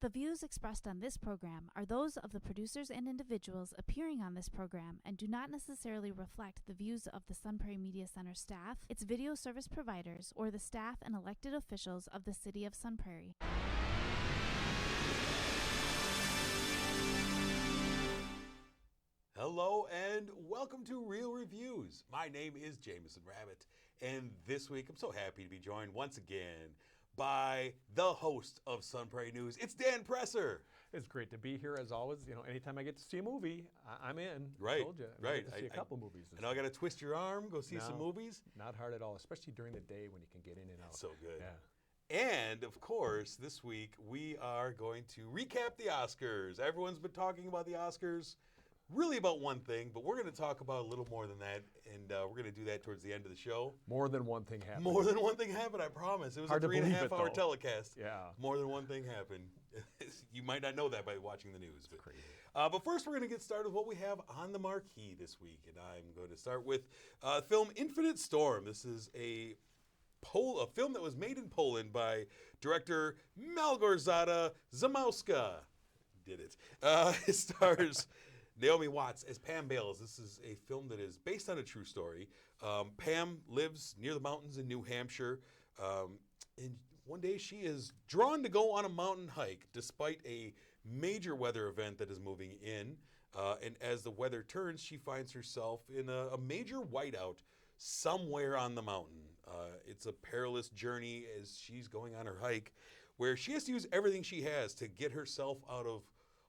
The views expressed on this program are those of the producers and individuals appearing on this program and do not necessarily reflect the views of the Sun Prairie Media Center staff, its video service providers, or the staff and elected officials of the City of Sun Prairie. Hello and welcome to Real Reviews. My name is Jamison Rabbit, and this week I'm so happy to be joined once again by the host of Sun Prairie News. It's Dan Presser. It's great to be here as always. You know, anytime I get to see a movie, I'm in. Right, I told you. right. I get to see a couple movies. I know I got to twist your arm, go see some movies. Not hard at all, especially during the day when you can get in and out. That's so good. Yeah. And, of course, this week we are going to recap the Oscars. Everyone's been talking about the Oscars, really about one thing, but we're going to talk about a little more than that, and we're going to do that towards the end of the show. More than one thing happened. More than one thing happened, I promise. It was Hard a 3.5-hour though. telecast. Yeah. More than one thing happened. You might not know that by watching the news. But, crazy. But first, we're going to get started with what we have on the marquee this week, and I'm going to start with film Infinite Storm. This is a film that was made in Poland by director Małgorzata Zamowska. Did it. It stars Naomi Watts as Pam Bales. This is a film that is based on a true story. Pam lives near the mountains in New Hampshire. And one day she is drawn to go on a mountain hike despite a major weather event that is moving in. And as the weather turns, she finds herself in a major whiteout somewhere on the mountain. It's a perilous journey as she's going on her hike where she has to use everything she has to get herself out of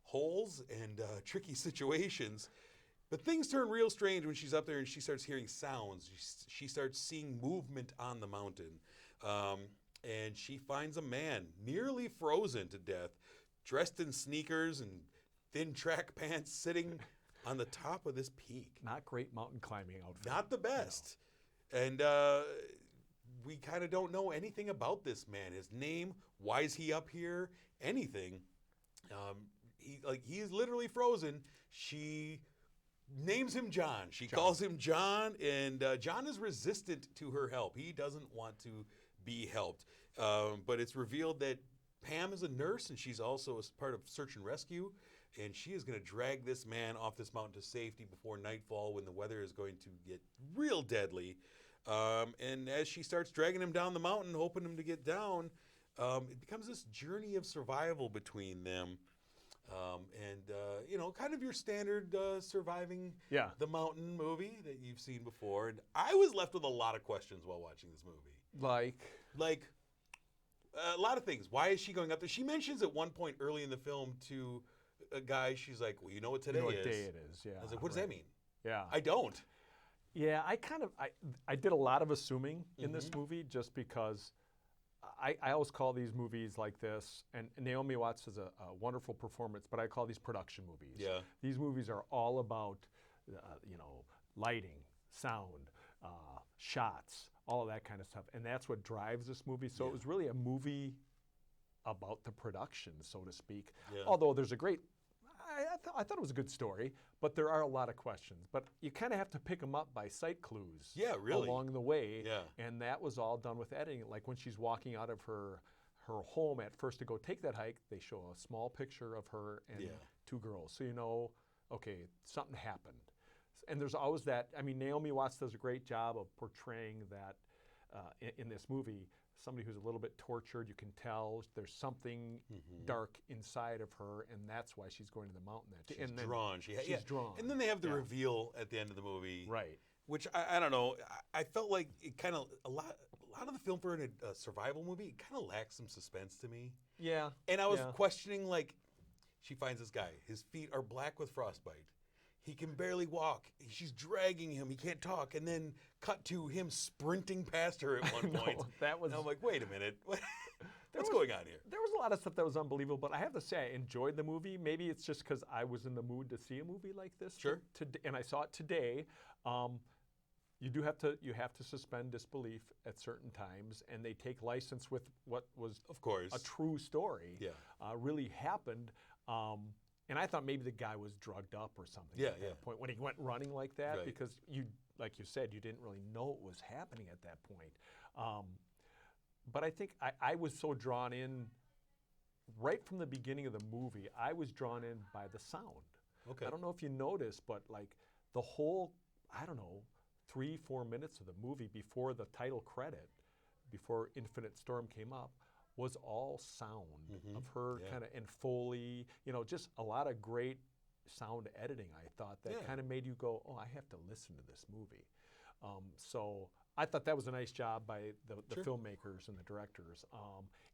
holes and tricky situations. But things turn real strange when she's up there and she starts hearing sounds. She starts seeing movement on the mountain. And she finds a man nearly frozen to death, dressed in sneakers and thin track pants, sitting on the top of this peak. Not great mountain climbing outfit. Not the best. No. And we kind of don't know anything about this man. His name, why is he up here, anything. He is literally frozen. She names him John. She calls him John, and John is resistant to her help. He doesn't want to be helped. But it's revealed that Pam is a nurse, and she's also a part of search and rescue, and she is going to drag this man off this mountain to safety before nightfall when the weather is going to get real deadly. And as she starts dragging him down the mountain, hoping him to get down, it becomes this journey of survival between them. Kind of your standard surviving the mountain movie that you've seen before. And I was left with a lot of questions while watching this movie. Like a lot of things. Why is she going up there? She mentions at one point early in the film to a guy, she's like, well, you know what today is? You know what day it is, yeah. I was like, what does that mean? Yeah. I don't. Yeah, I did a lot of assuming in this movie just because I always call these movies like this, and Naomi Watts is a wonderful performance, but I call these production movies. Yeah. These movies are all about, lighting, sound, shots, all of that kind of stuff, and that's what drives this movie. So it was really a movie about the production, so to speak. Yeah. Although there's a great, I thought it was a good story, but there are a lot of questions. But you kind of have to pick them up by sight clues along the way. Yeah. And that was all done with editing. Like when she's walking out of her home at first to go take that hike, they show a small picture of her and two girls. So you know, okay, something happened. And there's always that, Naomi Watts does a great job of portraying that in this movie. Somebody who's a little bit tortured, you can tell there's something dark inside of her, and that's why she's going to the mountain that day. She's drawn. She's drawn. And then they have the reveal at the end of the movie. Right. Which, I don't know, I felt like it kind of, a lot of the film for a survival movie, it kind of lacks some suspense to me. Yeah. And I was questioning, she finds this guy. His feet are black with frostbite. He can barely walk. She's dragging him. He can't talk. And then cut to him sprinting past her at one point. And I'm like, wait a minute. What's going on here? There was a lot of stuff that was unbelievable, but I have to say I enjoyed the movie. Maybe it's just because I was in the mood to see a movie like this. Sure. And I saw it today. You have to suspend disbelief at certain times, and they take license with what was, of course, a true story. Yeah. Really happened. And I thought maybe the guy was drugged up or something at that point when he went running like that, because like you said, you didn't really know what was happening at that point. But I think I was so drawn in right from the beginning of the movie, I was drawn in by the sound. Okay. I don't know if you noticed, but like the whole, I don't know, 3-4 minutes of the movie before the title credit, before Infinite Storm came up, was all sound of her kind of, and Foley, just a lot of great sound editing, I thought, that kind of made you go, oh, I have to listen to this movie. So I thought that was a nice job by the filmmakers and the directors.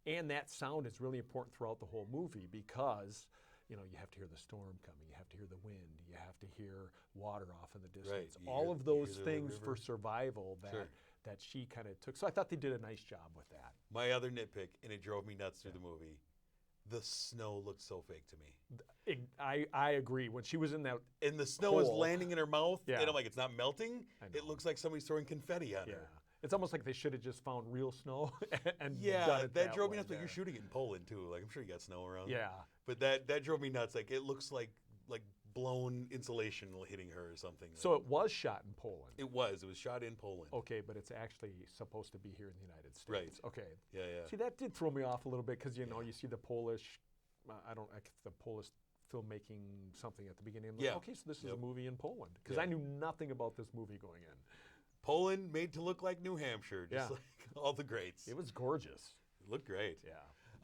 And that sound is really important throughout the whole movie because, you have to hear the storm coming, you have to hear the wind, you have to hear water off in the distance. All of those things for survival that she kind of took. So I thought they did a nice job with that. My other nitpick, and it drove me nuts through the movie, the snow looked so fake to me. I agree. When she was in that and the snow is landing in her mouth, and I'm like, it's not melting. It looks like somebody's throwing confetti on her. It's almost like they should have just found real snow and yeah, done it that drove me way. nuts. Like, you're shooting it in Poland too. Like, I'm sure you got snow around. Yeah, but that drove me nuts. Like, it looks like blown insulation hitting her or something. So it was shot in Poland. It was shot in Poland. Okay, but it's actually supposed to be here in the United States. Right. Okay. Yeah. See, that did throw me off a little bit because you see the Polish, the Polish filmmaking something at the beginning. I'm like, okay, so this is a movie in Poland because I knew nothing about this movie going in. Poland made to look like New Hampshire, just like all the greats. It was gorgeous. It looked great. Yeah.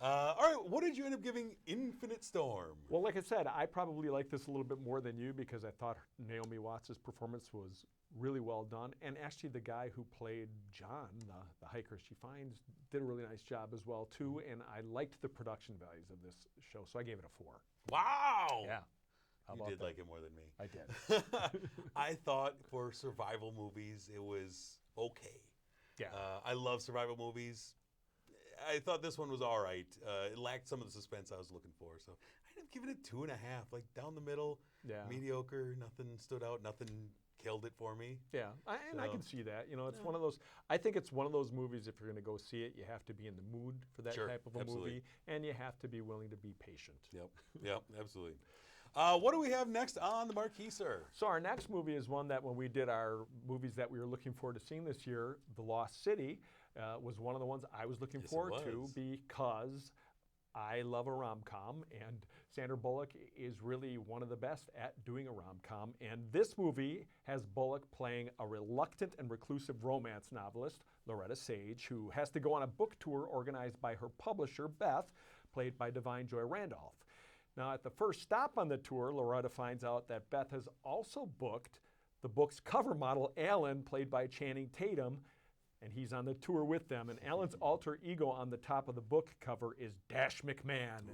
All right, what did you end up giving Infinite Storm? Well, like I said, I probably liked this a little bit more than you because I thought Naomi Watts' performance was really well done. And actually the guy who played John, the hiker she finds, did a really nice job as well, too. And I liked the production values of this show, so I gave it a 4. Wow! Yeah. You did like it more than me. I did. I thought for survival movies, it was okay. Yeah. I love survival movies. I thought this one was all right. It lacked some of the suspense I was looking for. So I ended up giving it 2.5, like down the middle, mediocre. Nothing stood out. Nothing killed it for me. Yeah, I can see that. It's one of those, I think it's one of those movies, if you're going to go see it, you have to be in the mood for that type of a movie, and you have to be willing to be patient. Yep, absolutely. What do we have next on the marquee, sir? So our next movie is one that when we did our movies that we were looking forward to seeing this year, The Lost City, was one of the ones I was looking forward to because I love a rom-com, and Sandra Bullock is really one of the best at doing a rom-com. And this movie has Bullock playing a reluctant and reclusive romance novelist, Loretta Sage, who has to go on a book tour organized by her publisher, Beth, played by Divine Joy Randolph. Now, at the first stop on the tour, Loretta finds out that Beth has also booked the book's cover model, Alan, played by Channing Tatum, and he's on the tour with them. And Alan's alter ego on the top of the book cover is Dash McMahon.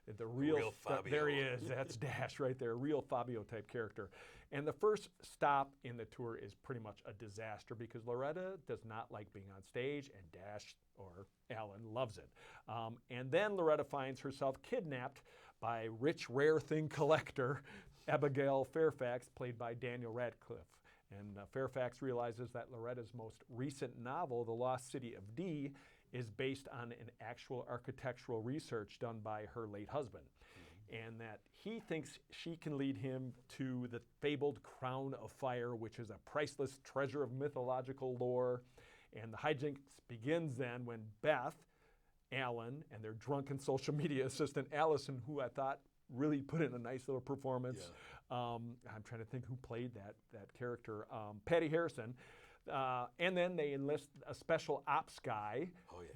And the real Fabio. There he is. That's Dash right there, real Fabio type character. And the first stop in the tour is pretty much a disaster because Loretta does not like being on stage, and Dash, or Alan, loves it. And then Loretta finds herself kidnapped by rich rare thing collector Abigail Fairfax, played by Daniel Radcliffe. And Fairfax realizes that Loretta's most recent novel, The Lost City of D, is based on an actual architectural research done by her late husband. And that he thinks she can lead him to the fabled Crown of Fire, which is a priceless treasure of mythological lore. And the hijinks begins then when Beth, Alan, and their drunken social media assistant, Allison, who I thought really put in a nice little performance. I'm trying to think who played that character. Patty Harrison. And then they enlist a special ops guy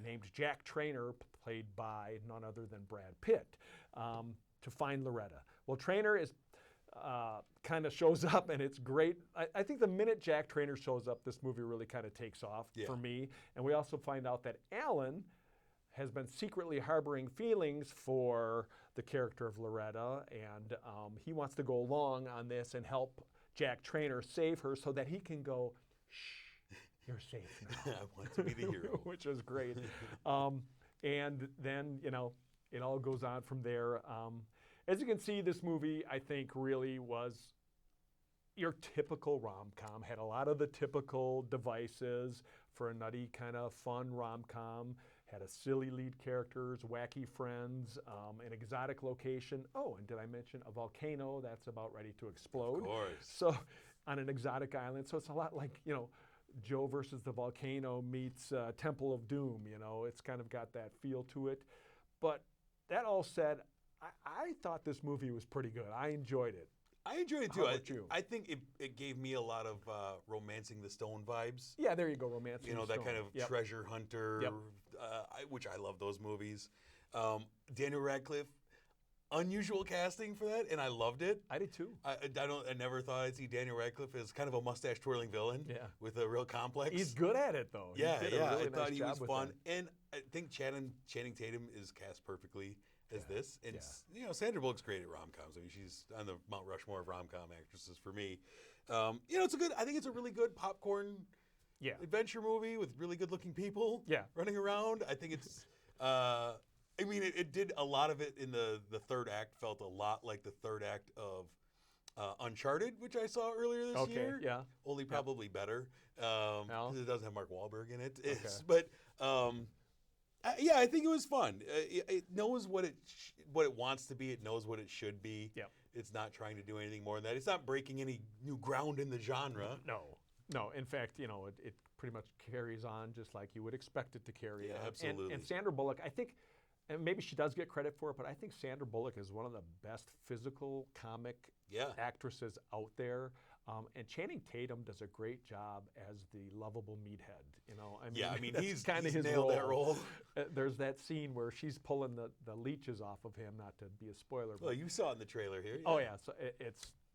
named Jack Trainer, played by none other than Brad Pitt, to find Loretta. Well, Trainer is kind of shows up, and it's great. I think the minute Jack Trainer shows up, this movie really kind of takes off for me. And we also find out that Alan has been secretly harboring feelings for the character of Loretta, and he wants to go along on this and help Jack Trainer save her so that he can go, shh, you're safe now. I want to be the hero. Which is great. And then, it all goes on from there. As you can see, this movie, I think, really was your typical rom-com, had a lot of the typical devices for a nutty kind of fun rom-com, had a silly lead characters, wacky friends, an exotic location. Oh, and did I mention a volcano that's about ready to explode? Of course. So on an exotic island. So it's a lot like, Joe versus the Volcano meets Temple of Doom. It's kind of got that feel to it. But that all said, I thought this movie was pretty good. I enjoyed it. I enjoyed it too. How about you? I think it gave me a lot of Romancing the Stone vibes. Yeah, there you go, Romancing the that Stone. kind of Yep. treasure hunter, Yep. which I love those movies. Daniel Radcliffe, unusual casting for that, and I loved it. I did too. I never thought I'd see Daniel Radcliffe as kind of a mustache twirling villain. Yeah. With a real complex. He's good at it though. Yeah, he did a really I nice thought he job was with fun, that. and I think Channing Tatum is cast perfectly as this, and Yeah. Sandra Bullock's great at rom-coms. I mean, she's on the Mount Rushmore of rom-com actresses for me. It's a good. I think it's a really good popcorn adventure movie with really good-looking people running around. I think it's. It did a lot of it in the third act. Felt a lot like the third act of Uncharted, which I saw earlier this year. Yeah. Only probably better because it doesn't have Mark Wahlberg in it. Okay. I think it was fun. It knows what it wants to be. It knows what it should be. Yep. It's not trying to do anything more than that. It's not breaking any new ground in the genre. No. In fact, it pretty much carries on just like you would expect it to carry on. Absolutely. And Sandra Bullock, I think, and maybe she does get credit for it, but I think Sandra Bullock is one of the best physical comic actresses out there. And Channing Tatum does a great job as the lovable meathead. He's kind of his nailed that role. There's that scene where she's pulling the leeches off of him, not to be a spoiler. Well, you saw it in the trailer here. Oh yeah, so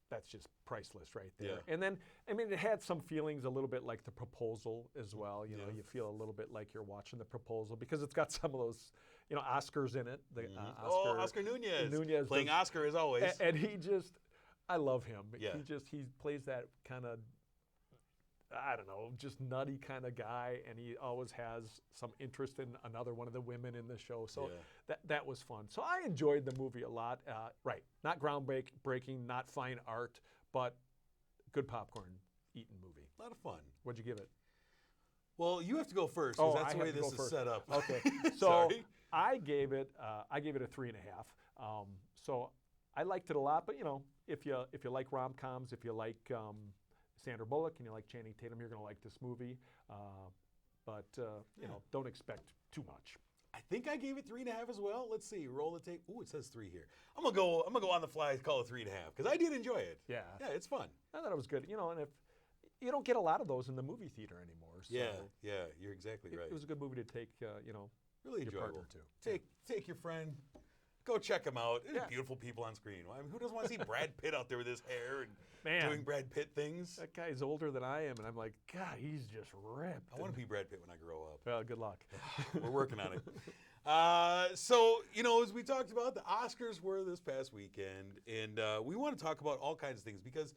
that's just priceless right there. Yeah. And then, it had some feelings a little bit like The Proposal as well. You feel a little bit like you're watching The Proposal because it's got some of those, Oscars in it. Oscar Nunez playing Oscar as always. And he just, I love him. Yeah. He plays that kind of, I don't know, just nutty kind of guy, and he always has some interest in another one of the women in the show. So that was fun. So I enjoyed the movie a lot. Not groundbreaking, not fine art, but good popcorn eating movie. A lot of fun. What'd you give it? Well, you have to go first because that's the way this is set up. Okay, so I gave it a 3.5. So I liked it a lot, but if you like rom-coms, if you like Sandra Bullock and you like Channing Tatum, you're going to like this movie. But don't expect too much. I think I gave it 3.5 as well. Let's see. Roll the tape. Ooh, it says 3 here. I'm gonna go on the fly. Call it 3.5 because I did enjoy it. Yeah, it's fun. I thought it was good. And if you don't get a lot of those in the movie theater anymore. So you're exactly right. It was a good movie to take. Really your enjoyable. Partner to. Take your friend. Go check him out. There's beautiful people on screen. I mean, who doesn't want to see Brad Pitt out there with his hair and doing Brad Pitt things? That guy's older than I am, and I'm like, God, he's just ripped. I want to be Brad Pitt when I grow up. Well, good luck. We're working on it. So, as we talked about, the Oscars were this past weekend, and we want to talk about all kinds of things because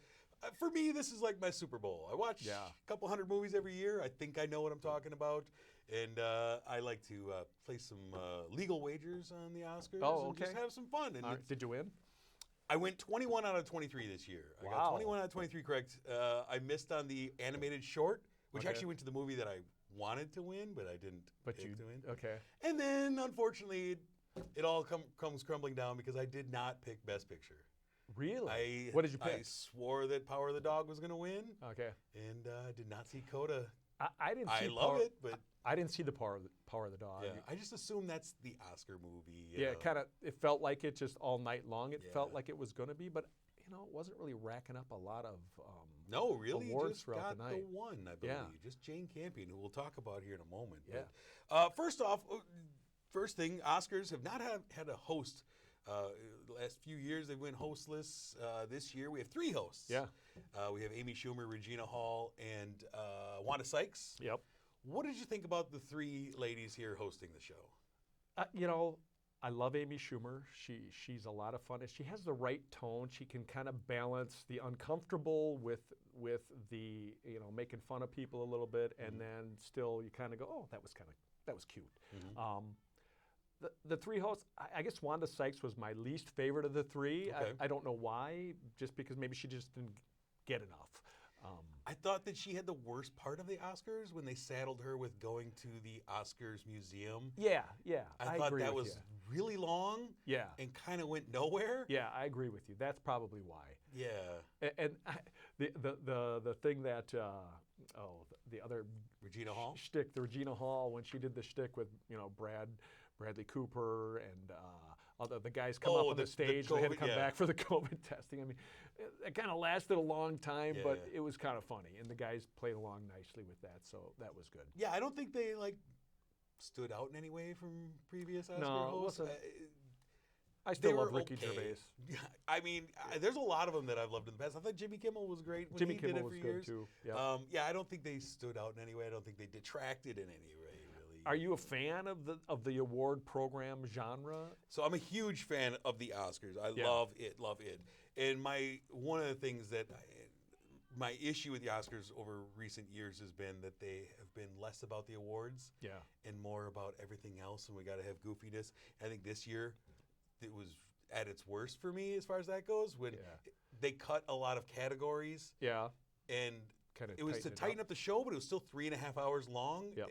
for me, this is like my Super Bowl. I watch a couple hundred movies every year. I think I know what I'm talking about. And I like to place some legal wagers on the Oscars and just have some fun. And did you win? I went 21 out of 23 this year. I got 21 out of 23 correct. I missed on the animated short, which actually went to the movie that I wanted to win, but I didn't pick to win. Okay. And then, unfortunately, it all comes crumbling down because I did not pick Best Picture. Really? What did you pick? I swore that Power of the Dog was going to win. Okay. And I did not see Coda. I didn't see love it, but I didn't see the Power of the Dog. Yeah, I just assumed that's the Oscar movie. It felt like it just all night long. It felt like it was going to be, but it wasn't really racking up a lot of awards just throughout got the night. The one, I believe, just Jane Campion, who we'll talk about here in a moment. Yeah. But, first thing, Oscars have not had a host. The last few years they went hostless. This year we have 3 hosts. Yeah. We have Amy Schumer, Regina Hall, and Wanda Sykes. Yep. What did you think about the 3 ladies here hosting the show? I love Amy Schumer. She's a lot of fun. She has the right tone. She can kind of balance the uncomfortable with the making fun of people a little bit, and then still you kind of go, oh, that was cute. Mm-hmm. The 3 hosts, I guess Wanda Sykes was my least favorite of the 3. Okay. I don't know why, just because maybe she just didn't get enough. I thought that she had the worst part of the Oscars when they saddled her with going to the Oscars museum. Yeah. I thought that was really long. Yeah. And kind of went nowhere. Yeah, I agree with you. That's probably why. Yeah. And the thing that the other Regina Hall shtick, the Regina Hall when she did the shtick with Bradley Cooper and although the guys come up on the stage, they had to come back for the COVID testing. I mean, it kind of lasted a long time, but it was kind of funny, and the guys played along nicely with that, so that was good. Yeah, I don't think they like stood out in any way from previous Oscar hosts. I still love Ricky Gervais. I mean, there's a lot of them that I've loved in the past. I thought Jimmy Kimmel was great when he did it for years. Too. Yeah, I don't think they stood out in any way. I don't think they detracted in any way, really. Are you a fan of the award program genre? So I'm a huge fan of the Oscars. I love it. And one of the things that my issue with the Oscars over recent years has been that they have been less about the awards and more about everything else, and we got to have goofiness. I think this year it was at its worst for me as far as that goes when they cut a lot of categories. Yeah. And it was to tighten up the show, but it was still 3.5 hours long. Yep.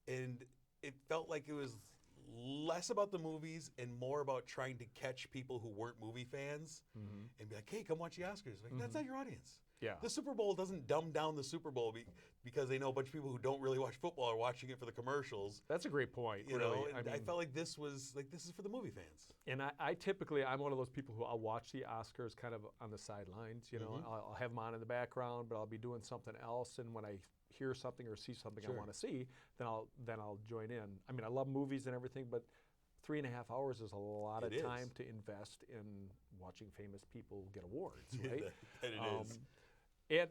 And it felt like it was less about the movies and more about trying to catch people who weren't movie fans and be like, hey, come watch the Oscars. Like, that's not your audience. Yeah. The Super Bowl doesn't dumb down the Super Bowl because they know a bunch of people who don't really watch football are watching it for the commercials. That's a great point. You know, and I felt like this is for the movie fans. And I typically, I'm one of those people who I'll watch the Oscars kind of on the sidelines. You know, I'll have them on in the background, but I'll be doing something else. And when I hear something or see something I want to see, then I'll join in. I mean, I love movies and everything, but 3.5 hours is a lot of time to invest in watching famous people get awards, right? And it is. And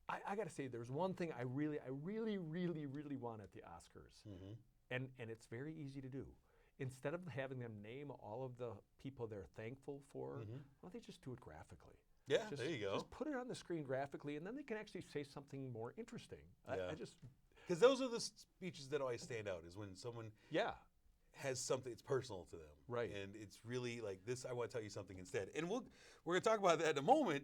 I got to say, there's one thing I really want at the Oscars, and it's very easy to do. Instead of having them name all of the people they're thankful for, why don't they just do it graphically? Yeah, there you go. Just put it on the screen graphically, and then they can actually say something more interesting. Because those are the speeches that always stand out, is when someone has something, it's personal to them. Right. And it's really like this, I want to tell you something instead. And we're going to talk about that in a moment.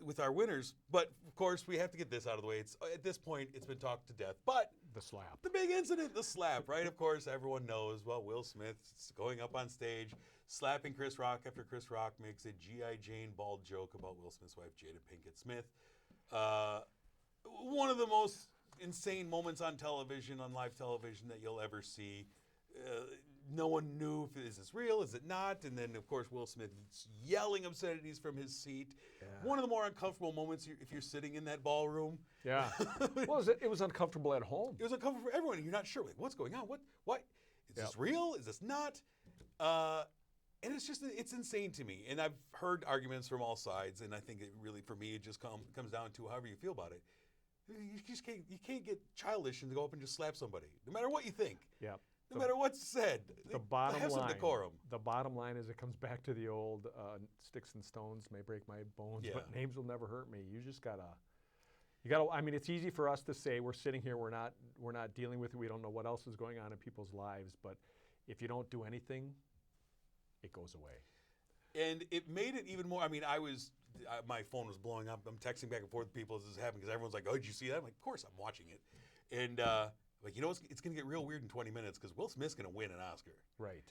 With our winners, but of course we have to get this out of the way. It's at this point it's been talked to death, but the slap, the big incident, the slap, right? Of course, everyone knows. Well, Will Smith's going up on stage, slapping Chris Rock after Chris Rock makes a G.I. Jane bald joke about Will Smith's wife, Jada Pinkett Smith. One of the most insane moments on television, on live television, that you'll ever see. No one knew, is this real, is it not? And then, of course, Will Smith yelling obscenities from his seat. Yeah. One of the more uncomfortable moments if you're sitting in that ballroom. Yeah. Well, it was uncomfortable at home. It was uncomfortable for everyone. You're not sure, like, what's going on? What? Is this real? Is this not? And it's insane to me. And I've heard arguments from all sides, and I think it really, for me, it just comes down to however you feel about it. You can't get childish and go up and just slap somebody, no matter what you think. Yeah. No matter what's said, the bottom have some decorum. The bottom line is it comes back to the old sticks and stones may break my bones, but names will never hurt me. You just gotta. I mean, it's easy for us to say we're sitting here, we're not dealing with it. We don't know what else is going on in people's lives, but if you don't do anything, it goes away. And it made it even more. I mean, my phone was blowing up. I'm texting back and forth with people as this is happening because everyone's like, "Oh, did you see that?" I'm like, "Of course, I'm watching it," and. Like, it's going to get real weird in 20 minutes because Will Smith's going to win an Oscar. Right.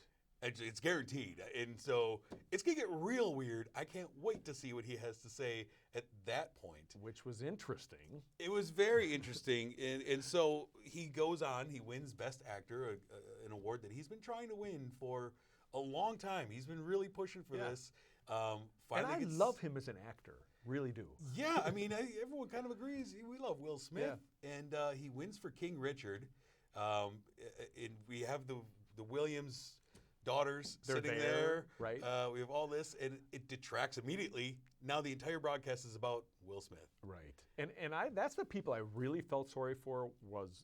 It's guaranteed. And so it's going to get real weird. I can't wait to see what he has to say at that point. Which was interesting. It was very interesting. And so he goes on. He wins Best Actor, an award that he's been trying to win for a long time. He's been really pushing for this. And I love him as an actor. Really do. Yeah, I mean, everyone kind of agrees. We love Will Smith, and he wins for King Richard. And we have the Williams daughters sitting there. Right. We have all this, and it detracts immediately. Now the entire broadcast is about Will Smith. Right. And that's the people I really felt sorry for was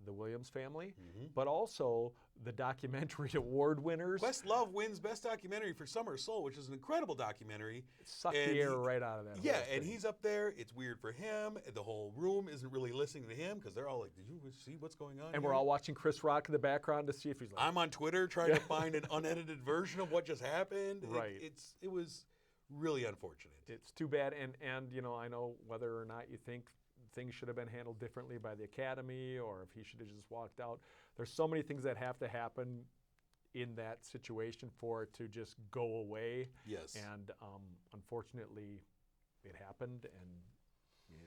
the Williams family, but also the documentary award winners. Questlove wins Best Documentary for Summer of Soul, which is an incredible documentary. Sucked the air right out of that. Yeah, and he's up there. It's weird for him. The whole room isn't really listening to him because they're all like, "Did you see what's going on?" And we're all watching Chris Rock in the background to see if he's like. I'm on Twitter trying to find an unedited version of what just happened. Right. It was really unfortunate. It's too bad, and I know whether or not you think things should have been handled differently by the Academy or if he should have just walked out. There's so many things that have to happen in that situation for it to just go away. Yes. And unfortunately, it happened, and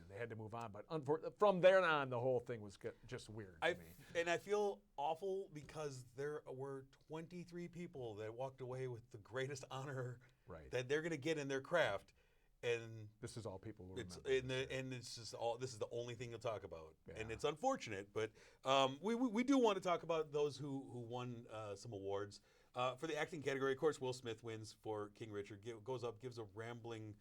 they had to move on. But from there on, the whole thing was just weird to me. And I feel awful because there were 23 people that walked away with the greatest honor that they're going to get in their craft. And this is all people will remember. And it's just this is the only thing you'll talk about. Yeah. And it's unfortunate, but we do want to talk about those who won some awards. For the acting category, of course, Will Smith wins for King Richard. Goes up, gives a rambling,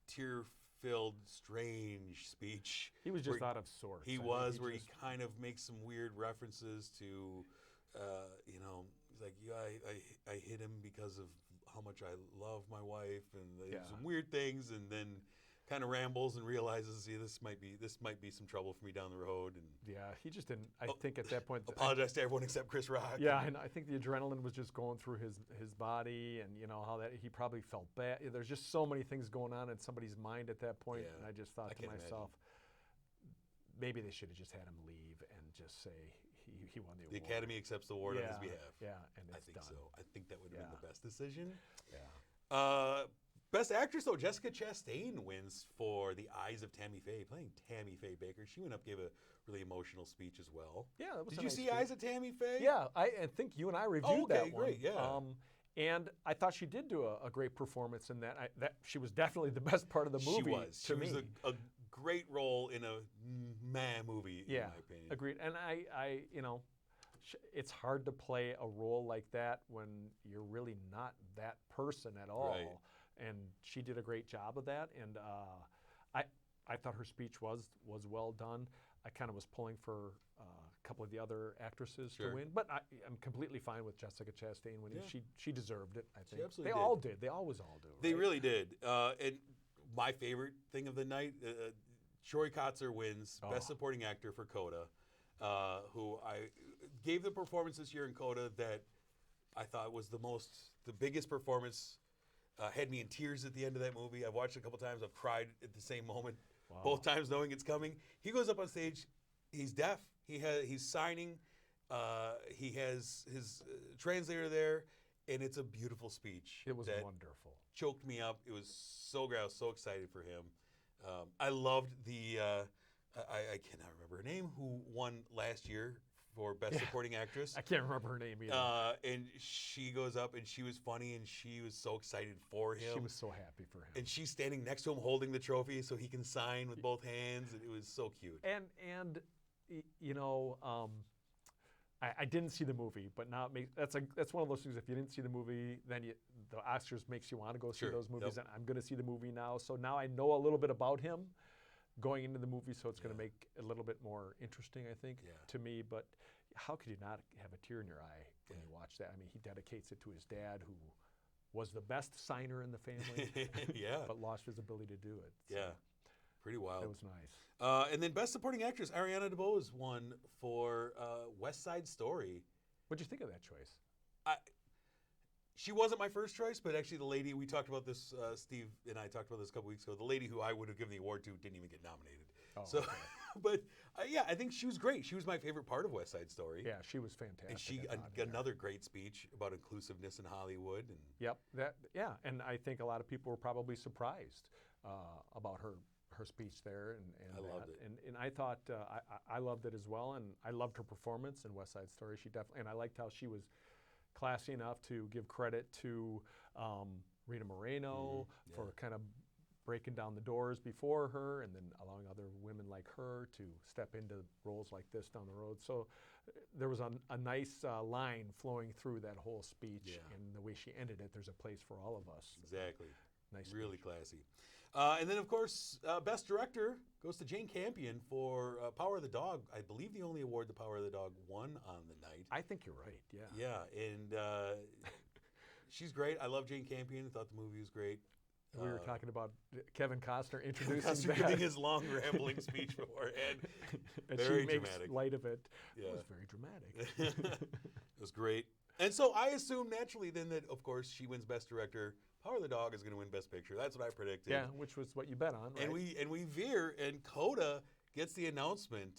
tear-filled, strange speech. He was just out of sorts. He kind of makes some weird references to, he's like, I hit him because of how much I love my wife, and some weird things, and then kind of rambles and realizes, this might be some trouble for me down the road. And he just didn't. I think at that point, apologize to everyone except Chris Rock. Yeah, and I think the adrenaline was just going through his body, and how that he probably felt bad. There's just so many things going on in somebody's mind at that point, and I just thought to myself, maybe they should have just had him leave and just say he won the award. The Academy accepts the award on his behalf. Yeah, and it's done. So. I think that would have been the best decision. Yeah. Best actress, though, Jessica Chastain wins for The Eyes of Tammy Faye, playing Tammy Faye Baker. She went up, gave a really emotional speech as well. Yeah, that was Did you see Eyes of Tammy Faye? Yeah, I think you and I reviewed that one. Great, yeah. And I thought she did do a great performance in that. That she was definitely the best part of the movie. She was a great role in a movie, in my opinion. Agreed. And I it's hard to play a role like that when you're really not that person at all. Right. And she did a great job of that. And I thought her speech was well done. I kind of was pulling for a couple of the other actresses to win, but I'm completely fine with Jessica Chastain winning. Yeah. She deserved it, I think. She absolutely did. All did. They always all do. They really did. And my favorite thing of the night, Troy Kotsur wins Best Supporting Actor for Coda, who I gave the performance this year in Coda that I thought was the biggest performance. Had me in tears at the end of that movie. I've watched it a couple times. I've cried at the same moment, both times knowing it's coming. He goes up on stage. He's deaf. He's signing. He has his translator there, and it's a beautiful speech. It was wonderful. Choked me up. It was so great. I was so excited for him. I loved the. I cannot remember her name. Who won last year for Best Supporting Actress? I can't remember her name either. And she goes up, and she was funny, and she was so excited for him. She was so happy for him. And she's standing next to him, holding the trophy, so he can sign with both hands. And it was so cute. And I didn't see the movie, but now that's one of those things. If you didn't see the movie, then the Oscars makes you want to go see those movies. Yep. And I'm going to see the movie now, so now I know a little bit about him going into the movie, so it's going to make it a little bit more interesting, I think, to me. But how could you not have a tear in your eye when you watch that? I mean, he dedicates it to his dad, who was the best signer in the family, but lost his ability to do it. So pretty wild. It was nice. And then Best Supporting Actress, Arianna Dubose won for West Side Story. What'd you think of that choice? She wasn't my first choice, but actually the lady, we talked about this, Steve and I talked about this a couple weeks ago, the lady who I would have given the award to didn't even get nominated. Oh, so, okay. But I think she was great. She was my favorite part of West Side Story. Yeah, she was fantastic. And she another great speech about inclusiveness in Hollywood. And and I think a lot of people were probably surprised about her speech there. And I loved it. And I thought, I loved it as well, and I loved her performance in West Side Story. She definitely, and I liked how she was classy enough to give credit to Rita Moreno for kind of breaking down the doors before her, and then allowing other women like her to step into roles like this down the road. So there was a nice line flowing through that whole speech, and the way she ended it, there's a place for all of us. Exactly. Nice speech. Really classy. And then, of course, Best Director goes to Jane Campion for Power of the Dog. I believe the only award The Power of the Dog won on the night. I think you're right, yeah. Yeah, and she's great. I love Jane Campion. I thought the movie was great. We were talking about Kevin Costner introducing that. Giving his long, rambling speech beforehand. And very she makes dramatic. light of it. Yeah. It was very dramatic. It was great. And so I assume naturally then that, of course, she wins Best Director. Power of the Dog is going to win Best Picture. That's what I predicted. Yeah, which was what you bet on, right? And we veer, and Coda gets the announcement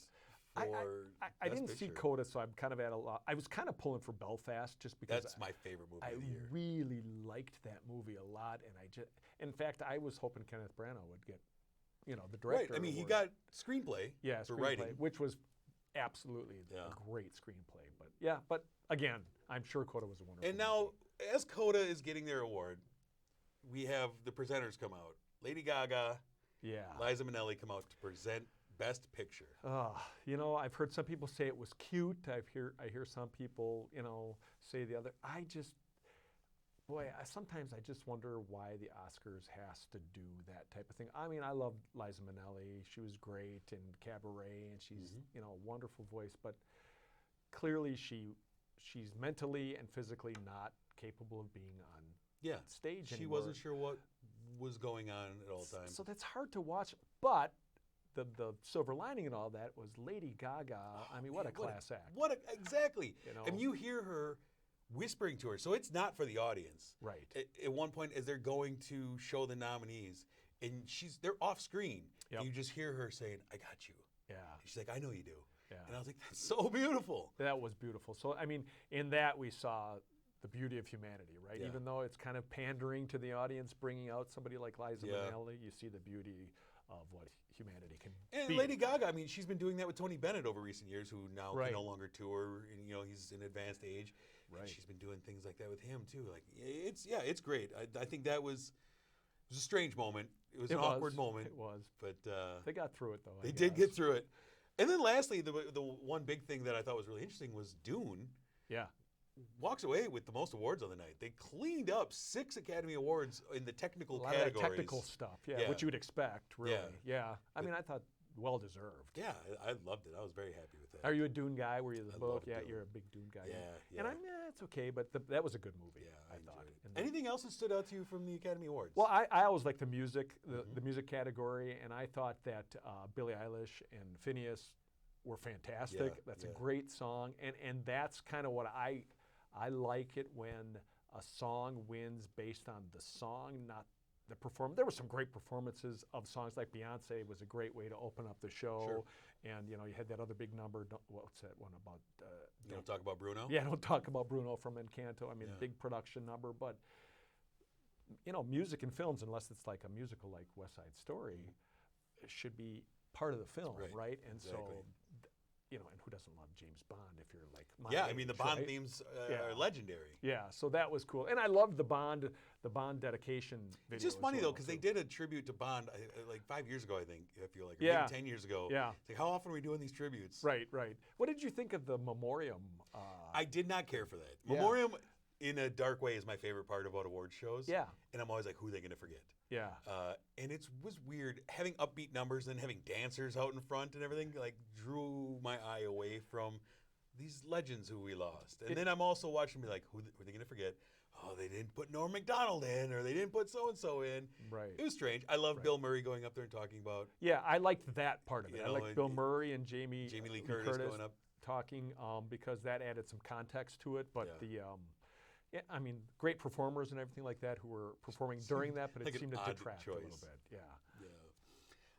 for I didn't see Coda, so I'm kind of at a lot. I was kind of pulling for Belfast just because that's my favorite movie of the year. I really liked that movie a lot, and in fact, I was hoping Kenneth Branagh would get the director. Right. I mean, he award. got screenplay for screenplay, writing. which was absolutely a great screenplay. But again, I'm sure Coda was a wonderful. And now, as Coda is getting their award, we have the presenters come out. Lady Gaga, Liza Minnelli come out to present Best Picture. I've heard some people say it was cute. I hear some people, say the other. Sometimes I just wonder why the Oscars has to do that type of thing. I mean, I love Liza Minnelli. She was great in Cabaret, and she's, a wonderful voice. But clearly, she's mentally and physically not capable of being on stage She anymore. wasn't sure what was going on at all times. So that's hard to watch. But the silver lining in all that was Lady Gaga. What a class act. Exactly. And you hear her whispering to her, so it's not for the audience. Right. At one point, as they're going to show the nominees, and they're off screen, and you just hear her saying, "I got you." Yeah. And she's like, "I know you do." Yeah. And I was like, "That's so beautiful." That was beautiful. So in that we saw the beauty of humanity, right? Yeah. Even though it's kind of pandering to the audience, bringing out somebody like Liza Minnelli, you see the beauty of what humanity can be. And Lady Gaga, she's been doing that with Tony Bennett over recent years, who now can no longer tour, and he's in advanced age. Right. And she's been doing things like that with him too. Like it's great. I think it was a strange moment. It was an awkward moment. It was. But they got through it though. They did get through it. And then lastly, the one big thing that I thought was really interesting was Dune. Yeah. Walks away with the most awards on the night. They cleaned up 6 Academy Awards in the technical a lot categories. Of that technical stuff, which you would expect, really. Yeah. I thought well deserved. Yeah, I loved it. I was very happy with that. Are you a Dune guy? Were you the book? Yeah, Dune. you're a big Dune guy. Yeah. And it's okay, but that was a good movie. Yeah, I thought. enjoyed it. Anything else that stood out to you from the Academy Awards? Well, I always like the music, the music category, and I thought that Billie Eilish and Phineas were fantastic. That's a great song, and that's kind of what I like it when a song wins based on the song, not the performance. There were some great performances of songs, like Beyonce was a great way to open up the show. Sure. And you had that other big number. What's that one about? Don't talk about Bruno. Yeah, Don't Talk About Bruno from Encanto. Big production number, but music in films, unless it's like a musical like West Side Story, should be part of the film, right? And so. And who doesn't love James Bond if you're like my age, the Bond right? themes are legendary. Yeah, so that was cool. And I loved the Bond dedication video. It's just funny, though, because they did a tribute to Bond like 5 years ago, I think, I feel like. Or maybe 10 years ago. Yeah. It's like, how often are we doing these tributes? Right. What did you think of the Memoriam? I did not care for that. Yeah. Memoriam, in a dark way, is my favorite part about award shows. Yeah. And I'm always like, who are they going to forget? Yeah. And it was weird. Having upbeat numbers and having dancers out in front and everything, like, drew my eye away from these legends who we lost. And then I'm also watching me like, who are they going to forget? Oh, they didn't put Norm Macdonald in, or they didn't put so-and-so in. Right. It was strange. I love Bill Murray going up there and talking about. Yeah, I liked that part of it. I liked and Bill Murray and Jamie Lee Curtis going up. Talking because that added some context to it. But great performers and everything like that who were performing during that, but it seemed to detract a little bit. Yeah.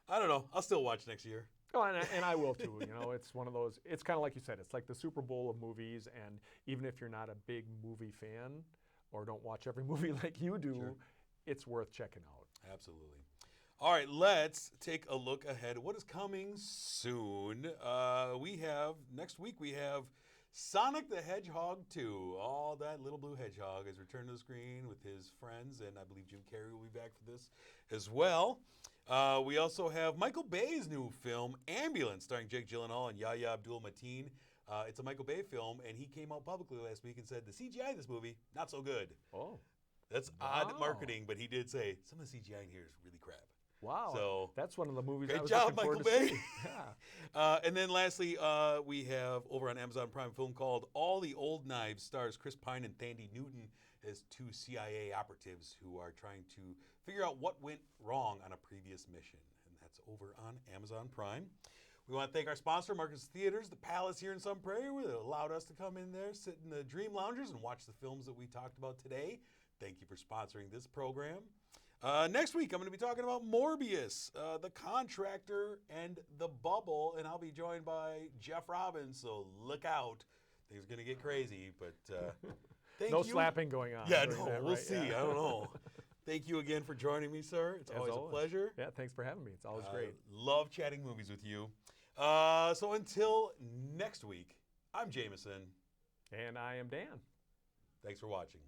I don't know. I'll still watch next year. Oh, and I will too. It's one of those. It's kind of like you said. It's like the Super Bowl of movies, and even if you're not a big movie fan or don't watch every movie like you do, it's worth checking out. Absolutely. All right, let's take a look ahead. What is coming soon? Next week we have Sonic the Hedgehog 2. Oh, that little blue hedgehog has returned to the screen with his friends, and I believe Jim Carrey will be back for this as well. We also have Michael Bay's new film, Ambulance, starring Jake Gyllenhaal and Yahya Abdul-Mateen. It's a Michael Bay film, and he came out publicly last week and said the CGI in this movie, not so good. Oh. That's odd marketing, but he did say some of the CGI in here is really crap. Wow. So that's one of the movies I was great job, looking forward Michael to Bay. see. Yeah. And then lastly, we have over on Amazon Prime a film called All the Old Knives, stars Chris Pine and Thandie Newton as 2 CIA operatives who are trying to figure out what went wrong on a previous mission. And that's over on Amazon Prime. We want to thank our sponsor, Marcus Theaters, the Palace here in Sun Prairie, where they allowed us to come in there, sit in the Dream Loungers, and watch the films that we talked about today. Thank you for sponsoring this program. Next week, I'm going to be talking about Morbius, The Contractor, and The Bubble, and I'll be joined by Jeff Robbins, so look out. Things are going to get crazy, but thank you. No slapping going on. Yeah, no, that, we'll right? see. Yeah. I don't know. Thank you again for joining me, sir. It's always a pleasure. Yeah, thanks for having me. It's always great. Love chatting movies with you. So until next week, I'm Jamison. And I am Dan. Thanks for watching.